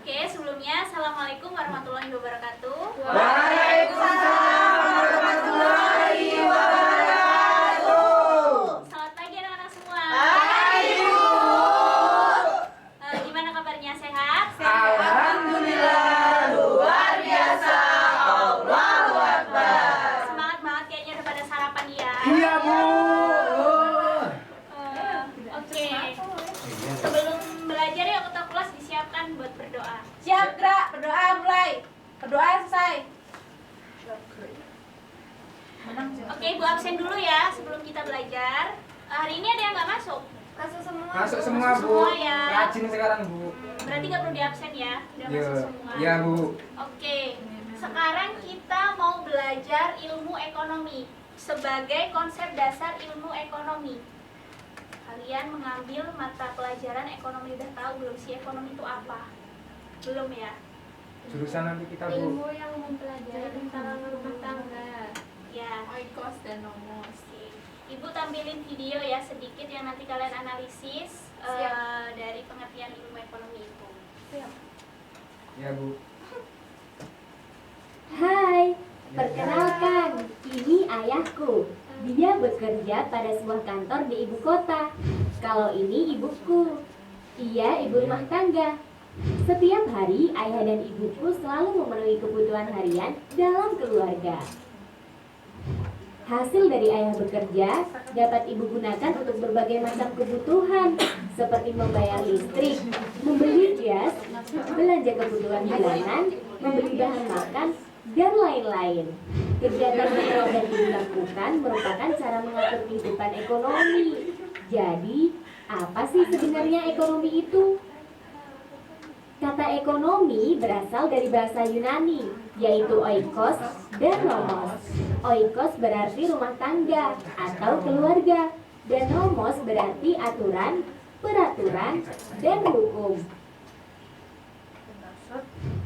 Oke, sebelumnya Assalamualaikum warahmatullahi wabarakatuh. Waalaikumsalam warahmatullahi wabarakatuh. Selamat pagi anak-anak semua. Pagi, Bu. Gimana kabarnya, sehat? Alhamdulillah, luar biasa. Allahu Akbar. Semangat banget kayaknya udah pada sarapan ya. Iya, Bu. Oke. Sebelum belajar yuk ketua kelas disiapkan buat berdoa. Siap, gerak. Berdoa mulai. Berdoa selesai. Oke, Ibu absen dulu ya sebelum kita belajar. Hari ini ada yang nggak masuk? Masuk semua, Bu. Semua ya. Rajin sekarang, Bu. Berarti nggak perlu diabsen ya? Udah Iya. masuk semua. Iya, Bu. Oke, sekarang kita mau belajar ilmu ekonomi sebagai konsep dasar ilmu ekonomi. Kalian mengambil mata pelajaran ekonomi, udah tahu belum sih ekonomi itu apa? Belum ya? Jurusan nanti kita, Bu. Ilmu yang mempelajari tentang rumah tangga, Ya. oikos dan nomos. Oke. Ibu tampilin video ya sedikit yang nanti kalian analisis dari pengertian ilmu ekonomi itu. Ya, Bu. Hai, perkenalkan, ini ayahku. Dia bekerja pada sebuah kantor di ibu kota. Kalau ini ibuku. Ia ibu rumah tangga. Setiap hari, ayah dan ibuku selalu memenuhi kebutuhan harian dalam keluarga. Hasil dari ayah bekerja dapat ibu gunakan untuk berbagai macam kebutuhan, seperti membayar listrik, membeli jas, belanja kebutuhan bulanan, membeli bahan makan, dan lain-lain. Kegiatan yang ayah dan ibu lakukan merupakan cara mengatur kehidupan ekonomi. Jadi, apa sih sebenarnya ekonomi itu? Kata ekonomi berasal dari bahasa Yunani, yaitu oikos dan nomos. Oikos berarti rumah tangga atau keluarga, dan nomos berarti aturan, peraturan, dan hukum.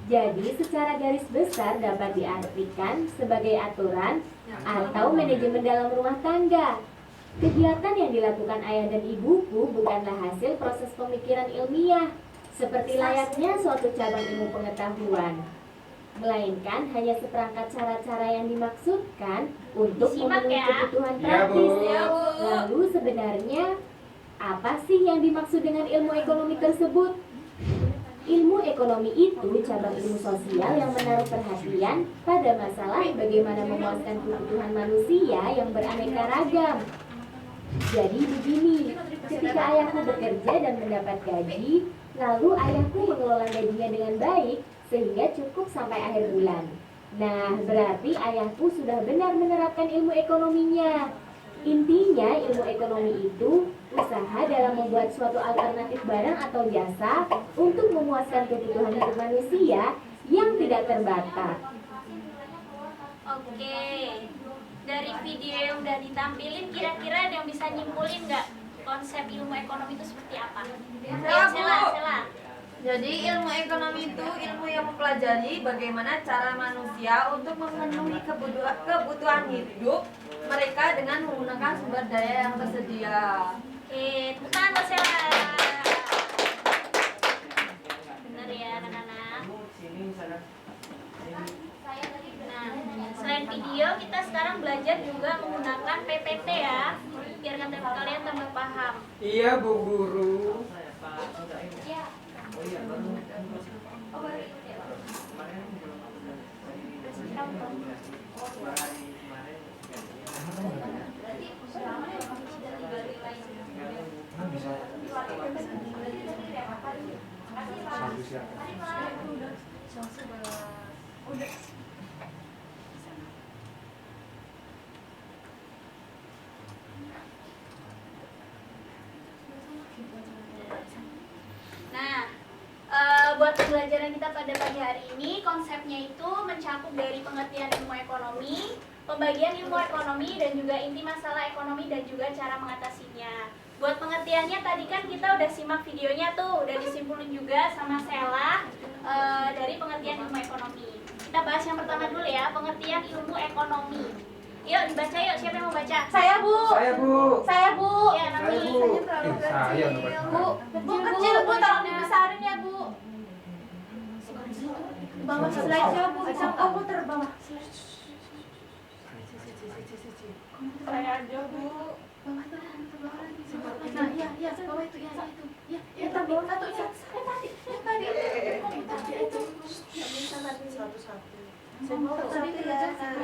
Jadi secara garis besar dapat diartikan sebagai aturan atau manajemen dalam rumah tangga. Kegiatan yang dilakukan ayah dan ibuku bukanlah hasil proses pemikiran ilmiah, seperti layaknya suatu cabang ilmu pengetahuan, melainkan hanya seperangkat cara-cara yang dimaksudkan untuk Disimak memenuhi ya. kebutuhan Iya, praktis. Bu. Lalu sebenarnya apa sih yang dimaksud dengan ilmu ekonomi tersebut? Ilmu ekonomi itu cabang ilmu sosial yang menaruh perhatian pada masalah bagaimana memuaskan kebutuhan manusia yang beraneka ragam. Jadi begini, ketika ayahku bekerja dan mendapat gaji, lalu ayahku mengelola gajinya dengan baik sehingga cukup sampai akhir bulan. Nah, berarti ayahku sudah benar menerapkan ilmu ekonominya. Intinya ilmu ekonomi itu usaha dalam membuat suatu alternatif barang atau jasa untuk memuaskan kebutuhan hidup manusia yang tidak terbatas. Oke, dari video yang udah ditampilin kira-kira ada yang bisa nyimpulin nggak konsep ilmu ekonomi itu seperti apa? Ya, Bu. Sela. Jadi ilmu ekonomi itu ilmu yang mempelajari bagaimana cara manusia untuk memenuhi kebutuhan hidup mereka dengan menggunakan sumber daya yang tersedia. Oke, tepuk tangan buat Sela. Bener ya anak-anak. Nah, selain video kita sekarang belajar juga menggunakan PPT ya, biar kalian tambah paham. Iya, Bu Guru. Nah, buat pembelajaran kita pada pagi hari ini, konsepnya itu mencakup dari pengertian ilmu ekonomi, pembagian ilmu ekonomi, dan juga inti masalah ekonomi dan juga cara mengatasinya. Buat pengertiannya tadi kan kita udah simak videonya tuh, udah disimpulin juga sama Sela dari pengertian ilmu ekonomi. Kita bahas yang pertama dulu ya, pengertian ilmu ekonomi. Yuk dibaca yuk, siapa yang mau baca? Saya, Bu. Saya, Bu. Saya, Bu. Ya, Saya, nanti. Bu. Saya, Bu. Bu kecil, Bu, tolong dibesarin ya, Bu. bawah slide-nya Bu, bisa komputer bawah. Saya aja Bu. Bawah tuh, bawah lagi. Nah, ya, bawah itu, ya itu. Ya, tapi satu, ya, yang tadi itu.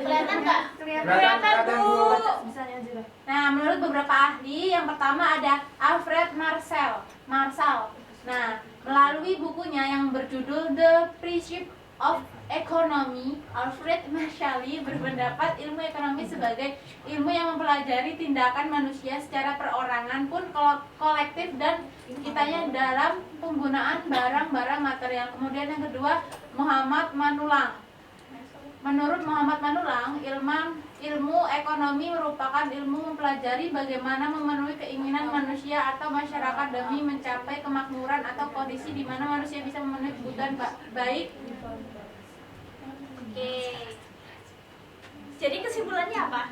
Kelihatan nggak? Kelihatan, Bu. Nah, menurut beberapa ahli, yang pertama ada Alfred Marshall. Nah, melalui bukunya yang berjudul The Principles of Economy, Alfred Marshall berpendapat ilmu ekonomi sebagai ilmu yang mempelajari tindakan manusia secara perorangan pun kolektif dan kitanya dalam penggunaan barang-barang material. Kemudian yang kedua, Muhammad Manulang. Menurut Muhammad Manulang, ilmu ekonomi merupakan ilmu mempelajari bagaimana memenuhi keinginan manusia atau masyarakat demi mencapai kemakmuran atau kondisi di mana manusia bisa memenuhi kebutuhan baik. Oke. Jadi kesimpulannya apa?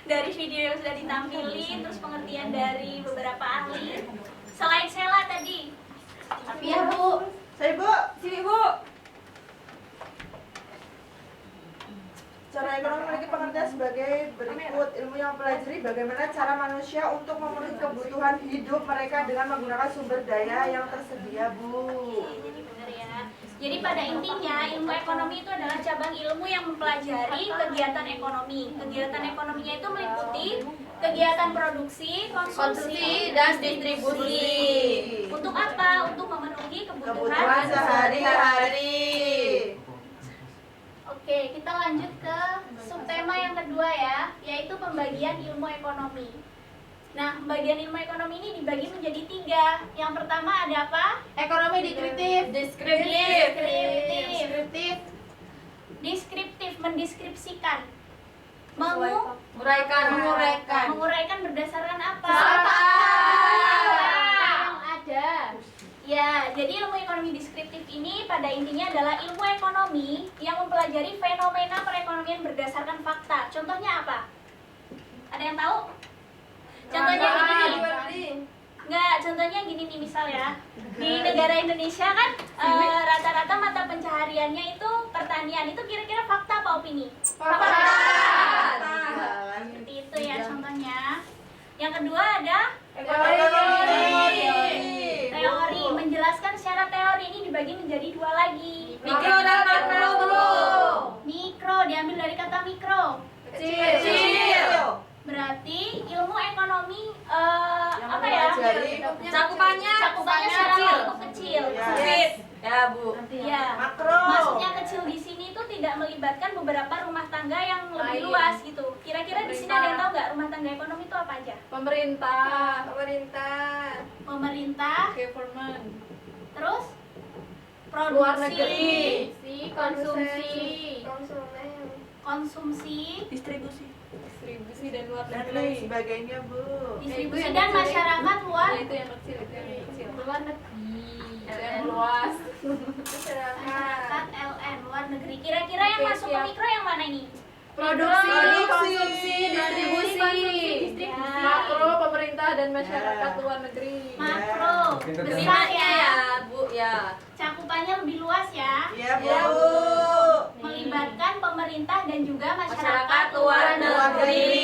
Dari video yang sudah ditampilkan, terus pengertian dari beberapa ahli. Selain Sela tadi. Tapi ya Bu, sini Bu. Cara ekonomi memiliki pengertian sebagai berikut. Ilmu yang mempelajari bagaimana cara manusia untuk memenuhi kebutuhan hidup mereka dengan menggunakan sumber daya yang tersedia, Bu. Jadi benar ya. Jadi pada intinya ilmu ekonomi itu adalah cabang ilmu yang mempelajari kegiatan ekonomi. Kegiatan ekonominya itu meliputi kegiatan produksi, konsumsi, dan distribusi. Untuk apa? Untuk memenuhi Kebutuhan sehari-hari. Oke, kita lanjut ke subtema yang kedua ya, yaitu pembagian ilmu ekonomi. Nah, pembagian ilmu ekonomi ini dibagi menjadi 3. Yang pertama ada apa? Ekonomi deskriptif, Deskriptif, mendeskripsikan. Menguraikan berdasarkan apa? Yang ada. Ya, jadi ilmu ekonomi deskriptif ini pada intinya adalah ilmu ekonomi yang mempelajari fenomena perekonomian berdasarkan fakta. Contohnya apa? Ada yang tahu? Contohnya gini. Enggak, contohnya gini nih misal ya. Di negara Indonesia kan rata-rata mata pencahariannya itu pertanian. Itu kira-kira fakta apa opini? Fakta. Seperti itu ya contohnya. Yang kedua ada teori. Menjelaskan secara teori ini dibagi menjadi 2 lagi. Mikro dan makro, Bu. Mikro diambil dari kata mikro. Kecil. Berarti ilmu ekonomi Yang apa ya? mempelajari Cakupannya secara waktu kecil. Yes. Ya, Bu. Ya. Makro. Maksudnya kecil di sini itu tidak melibatkan beberapa rumah tangga yang lebih luas gitu. Kira-kira di sini ada yang tahu nggak rumah tangga ekonomi itu apa aja? Pemerintah. Pemerintah, Government. terus produksi, Luar negeri. konsumsi, Distribusi dan luar Dan negeri. lain sebagainya, Bu. distribusi dan masyarakat luar. Ya, itu yang kecil, itu yang kecil. Luar negeri. Itu yang luas. Masyarakat LN luar negeri. Kira-kira yang masuk ke mikro yang mana ini? Produksi, konsumsi, distribusi. Makro, pemerintah dan masyarakat Ya. luar negeri. Makro. Pinter Besar Iya ya. ya, Bu, ya. Cakupannya lebih luas ya. Iya, Bu. Ya, Bu. Melibatkan pemerintah dan juga masyarakat Masyarakat luar Luar negeri.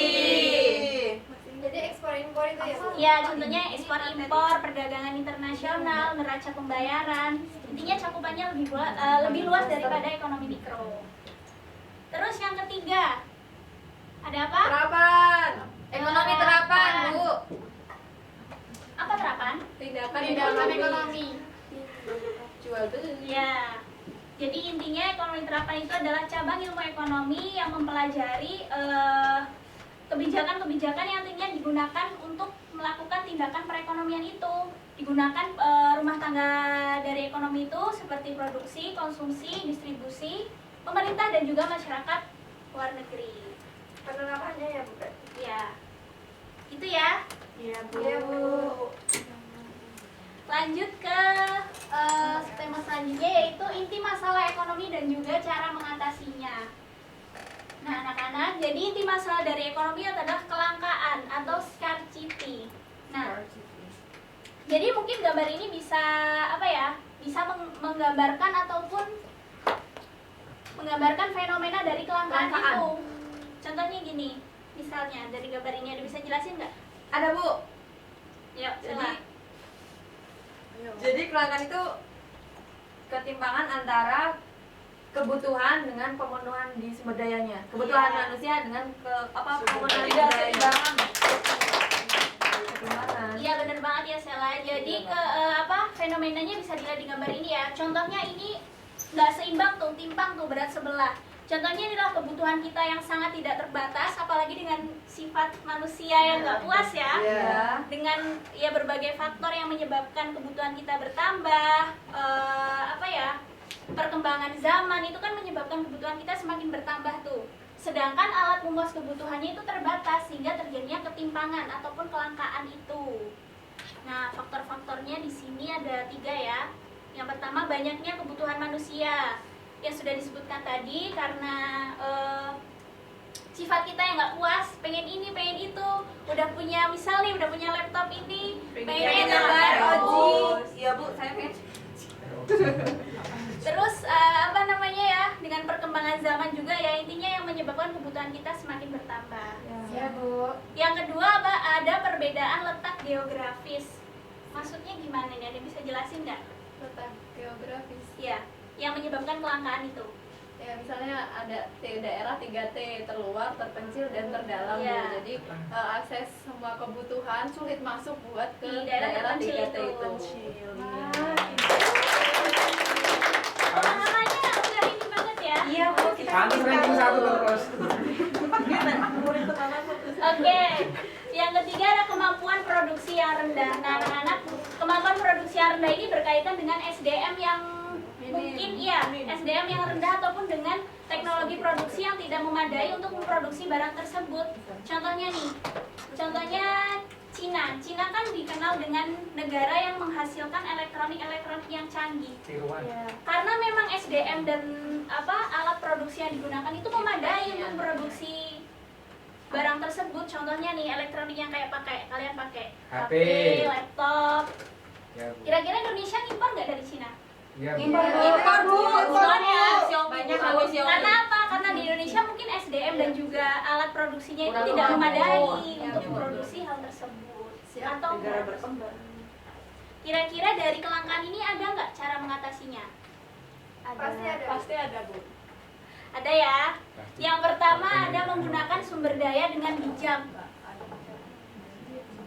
Jadi ekspor impor itu ya? Ya, contohnya ekspor impor, perdagangan internasional, neraca pembayaran. Intinya cakupannya lebih luas daripada ekonomi mikro. Terus yang ketiga, ada apa? Terapan. Ekonomi terapan, Bu. Apa terapan? Tindakan ekonomi. Jual beli. Ya. Jadi intinya ekonomi terapan itu adalah cabang ilmu ekonomi yang mempelajari kebijakan-kebijakan yang nantinya digunakan untuk melakukan tindakan perekonomian itu. Digunakan rumah tangga dari ekonomi itu seperti produksi, konsumsi, distribusi, pemerintah dan juga masyarakat luar negeri. Penerapannya ya Bu? Ya. Itu ya. Iya, Bu. Iya Bu. Lanjut ke tema selanjutnya yaitu inti masalah ekonomi dan juga cara mengatasinya. Nah anak-anak, jadi inti masalah dari ekonomi adalah kelangkaan atau scarcity. Nah, jadi mungkin gambar ini bisa apa ya? Bisa menggambarkan ataupun menggambarkan fenomena dari kelangkaan Kelangkaan. itu. Contohnya gini, misalnya dari gambar ini ada bisa jelasin nggak? Ada Bu. Yuk, silakan. Jadi kelangkaan itu ketimpangan antara kebutuhan dengan pemenuhan di sumber dayanya. Kebutuhan Iya. manusia dengan pemenuhan Tidak sumber dayanya. ketimbangan. Ketimpangan. Iya benar banget ya Sela. Jadi fenomenanya bisa dilihat di gambar ini ya. Contohnya ini nggak seimbang tuh, timpang tuh, berat sebelah. Contohnya inilah kebutuhan kita yang sangat tidak terbatas, apalagi dengan sifat manusia yang nggak puas ya. Iya. Dengan ya berbagai faktor yang menyebabkan kebutuhan kita bertambah, perkembangan zaman itu kan menyebabkan kebutuhan kita semakin bertambah tuh. Sedangkan alat memuas kebutuhannya itu terbatas sehingga terjadinya ketimpangan ataupun kelangkaan itu. Nah, faktor-faktornya di sini ada 3 ya. Yang pertama banyaknya kebutuhan manusia yang sudah disebutkan tadi karena sifat kita yang nggak puas, pengen ini, pengen itu, udah punya laptop ini, pengen gambar gambar Oji. Iya Bu, saya pengen. Terus dengan perkembangan zaman juga ya, intinya yang menyebabkan kebutuhan kita semakin bertambah. Iya Bu. Yang kedua ada perbedaan letak geografis. Maksudnya gimana nih? Ada bisa jelasin nggak? Letak geografis. Ya, yang menyebabkan kelangkaan itu. Ya misalnya ada daerah 3T, terluar, terpencil, dan terdalam. Iya. Bu. Jadi akses semua kebutuhan sulit masuk buat ke Di daerah terpencil 3T itu. itu. Pemahamannya udah ini banget ya. Iya Bu, kita Pantes ranking 1 terus. Oke. Yang ketiga ada kemampuan produksi yang rendah. Nah, anak-anak, kemampuan produksi yang rendah ini berkaitan dengan SDM yang mungkin SDM yang rendah ataupun dengan teknologi produksi yang tidak memadai untuk memproduksi barang tersebut. Contohnya Cina. Cina kan dikenal dengan negara yang menghasilkan elektronik yang canggih. Tiruan. Karena memang SDM dan alat produksi yang digunakan itu memadai untuk produksi barang tersebut. Contohnya nih elektronik yang kalian pakai HP. laptop. Ya, Bu. Kira-kira Indonesia ngimpor nggak dari Cina? Iya, Bu. impor Bu. Impor ya. Banyak kali Xiaomi. Karena apa? Karena di Indonesia mungkin SDM dan juga alat produksinya itu Kurang tidak memadai memadai. untuk memproduksi hal tersebut atau negara berkembang. Kira-kira dari kelangkaan ini ada nggak cara mengatasinya? Pasti ada. Pasti ada Bu. Ada ya. Yang pertama ada menggunakan sumber daya dengan bijak.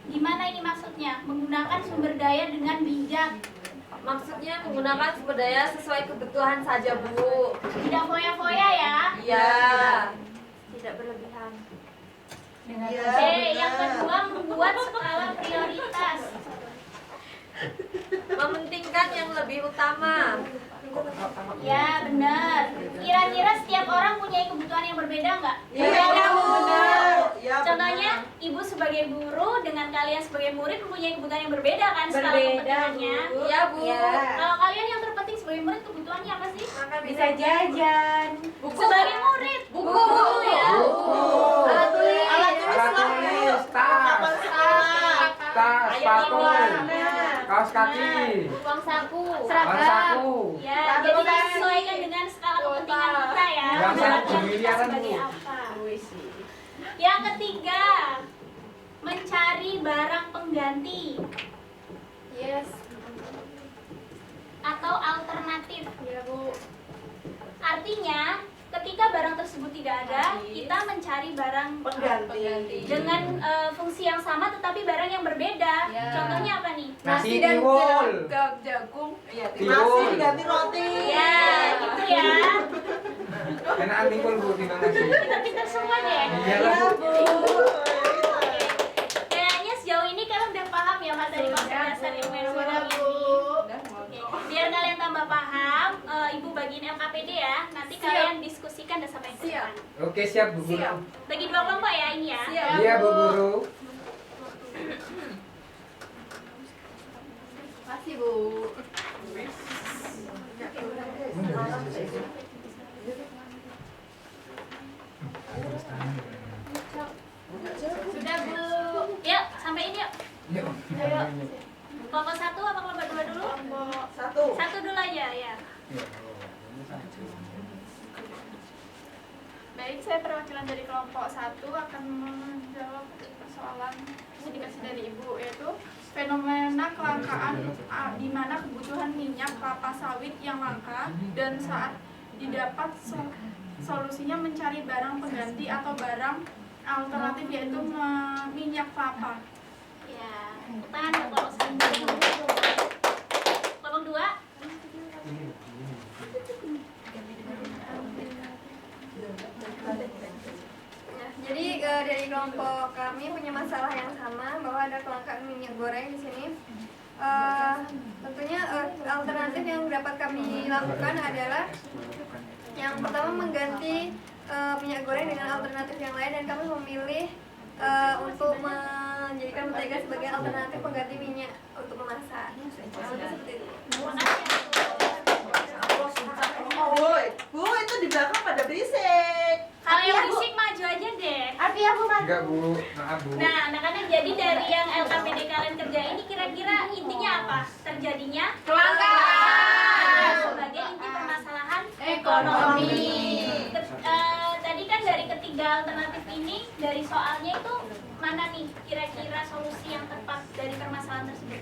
Gimana ini maksudnya? Menggunakan sumber daya dengan bijak. Maksudnya menggunakan sumber daya sesuai kebutuhan saja Bu. Tidak foya-foya ya. Iya. Tidak berlebihan. Iya, Oke, benar. yang kedua membuat skala prioritas. Mementingkan yang lebih utama. Ya benar. Kira-kira setiap orang punya kebutuhan yang berbeda nggak? Iya Bu. Benar. Iya, Contohnya, benar. ibu sebagai guru dengan kalian sebagai murid mempunyai kebutuhan yang berbeda kan skala Berbeda kepentingannya. Bu. Iya Bu. Kalau kalian yang terpenting sebagai murid kebutuhannya apa sih? Bisa jajan. Buku. Sebagai murid, Buku Bu. ya. Buku. Alat tulis. Alat tulis Alat lah. tulis, tas, sepatu, kaos kaki, Uang saku. uang Seragam. saku. Ya, jadi disesuaikan dengan skala kepentingan kita ya. Nggak usah Kebutuhan kita miliaran, Bu. sebagai apa? Yang ketiga, mencari barang pengganti Yes. atau alternatif. Iya Bu. Artinya, ketika barang tersebut tidak ada, kita mencari barang Pengganti. dengan fungsi yang sama tetapi barang yang berbeda. Ya. Contohnya apa nih? Nasi dan tiwul. jagung. Iya, Nasi Tiwul. diganti roti. Ya, gitu ya. Enakan tiwul Bu timbang nasi. Pintar-pintar semua deh. Iya lah, Bu. Oke. Kayaknya sejauh ini kalian udah paham ya materi konsep dasar ilmu ekonomi ini. Oke. Biar kalian tambah paham, Ibu bagiin LKPD ya. Nanti kalian diskusikan dan sampai ke depan. Oke, siap Bu Guru. Bagi 2 kelompok ya ini ya. Iya Bu Guru. Makasih Bu. Sudah Bu. Yuk, sampai ini yuk. Yuk. Kelompok 1 apa kelompok 2 dulu? Satu. Satu dulu aja ya. Iya. kelompok 1 akan menjawab persoalan yang dikasih dari Ibu, yaitu fenomena kelangkaan di mana kebutuhan minyak kelapa sawit yang langka dan saat didapat solusinya mencari barang pengganti atau barang alternatif yaitu minyak kelapa. Ya, tangan kelompok 1. Kelompok 2. Jadi dari kelompok kami punya masalah yang sama bahwa ada kelangkaan minyak goreng di sini. Tentunya alternatif yang dapat kami lakukan adalah yang pertama mengganti minyak goreng dengan alternatif yang lain, dan kami memilih untuk menjadikan mentega sebagai alternatif pengganti minyak untuk memasak. Seperti itu. Bu, itu di belakang pada berisik. Kalau yang berisik maju aja deh. Artinya Bu maju. Enggak Bu, maaf Bu. Nah, anak-anak, jadi dari yang LKPD kalian kerja ini kira-kira intinya apa? Terjadinya kelangkaan sebagai inti permasalahan ekonomi. Tadi kan dari ketiga alternatif ini, dari soalnya itu mana nih kira-kira solusi yang tepat dari permasalahan tersebut?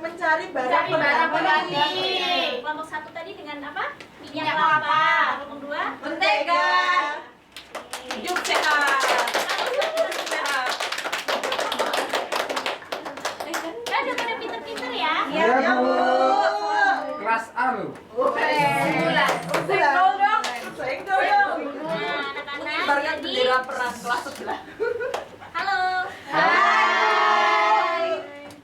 Mencari barang Pengganti. Kelompok 1 tadi dengan apa? Minyak kelapa. Kelompok 2 Mentega. Hidup sehat. Udah pada pinter-pinter ya? Iya Bu. Kelas A loh. Senggol dong. Nah, anak-anak, Kibarkan jadi bendera perang kelas sebelah. halo. Hai.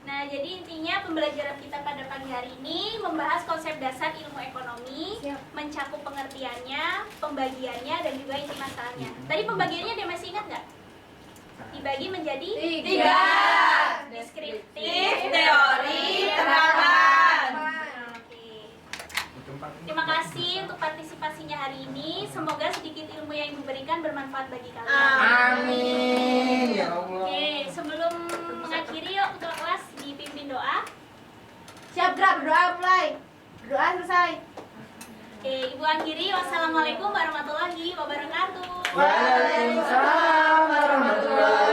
Nah, jadi intinya pembelajaran kita pada pagi hari ini membahas konsep dasar ilmu ekonomi, mencakup pengertiannya, pembagiannya, dan juga inti masalahnya. Tadi pembagiannya dia masih ingat nggak? Dibagi menjadi 3. deskriptif, Teori, terangkan. Oke. Terima kasih untuk partisipasinya hari ini. Semoga sedikit ilmu yang Ibu berikan bermanfaat bagi kalian. Amin ya Allah. Oke, sebelum mengakhiri yuk ketua kelas dipimpin doa. Siap gerak, berdoa mulai. Berdoa selesai. Oke, Ibu akhiri. Wassalamualaikum warahmatullahi wabarakatuh. Waalaikumsalam warahmatullahi